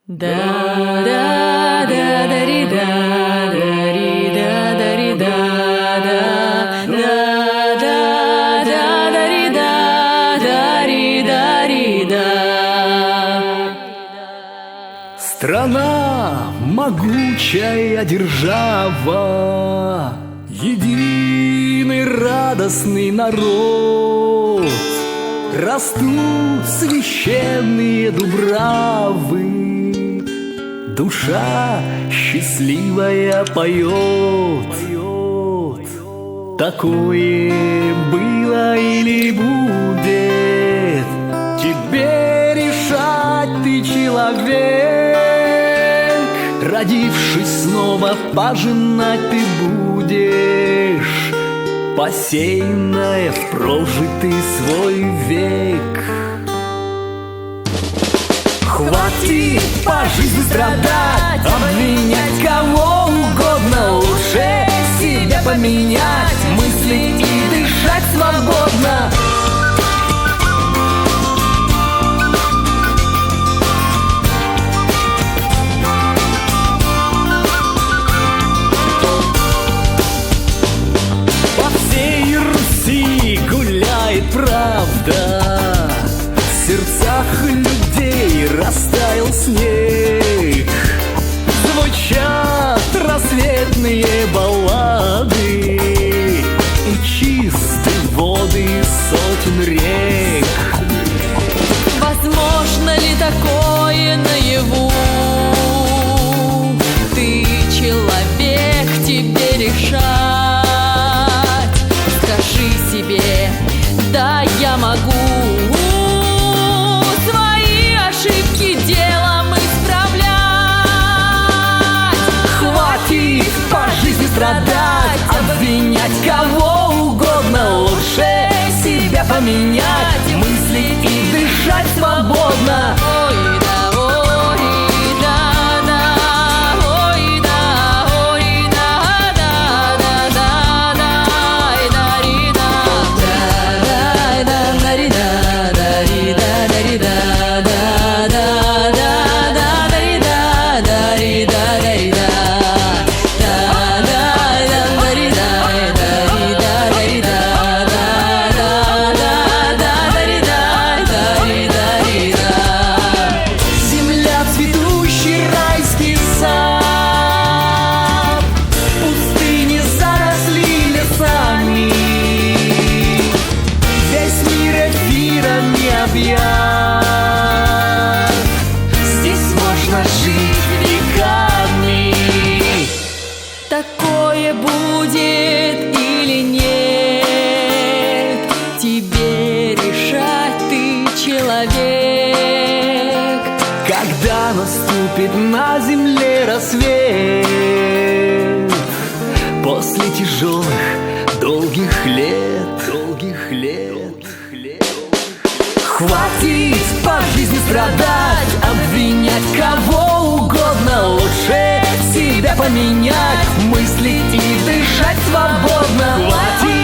Да да да да ри да да ри да да ри да да да да да да ри да да ри да ри да. Страна, могучая держава, единый радостный народ, растут священные дубравы, душа счастливая поет. Такое было или будет, тебе решать, ты человек. Родившись снова, пожинать ты будешь посеянное в прожитый свой век. Хватит по жизни страдать, обвинять кого угодно, лучше себя поменять, мыслить и дышать свободно. Правда, в сердцах людей растаял снег, звучат рассветные баллады и чисты воды сотен рек. Возможно ли такое наяву? Ты человек, тебе решать. Скажи себе: да, я могу свои ошибки делом исправлять. Хватит по жизни страдать, обвинять кого угодно, лучше себя поменять, мыслить и дышать свободно. Ой, да, ой, да, да, ой, да, ой, да, да, да, да, да, да, ри, да, да, да, ри, да, да, ри, да, да, ри, да, да, да, да, да, да, ри, да, да, ри, да, да, ри, да, да, да, да, ри, да, да, ри, да, да, ри, да, да, да, да, да, ри, да, да, ри, да, ри, да. Земля — цветущий райский сад, пустыни заросли лесами, весь мир эфирами объят. Здесь можно жить веками. Такое будет или нет, тебе решать, ты человек. Когда наступит на земле рассвет, после тяжелых долгих лет, хватит по жизни страдать, обвинять кого угодно, лучше себя поменять, мыслить и дышать свободно. Хватит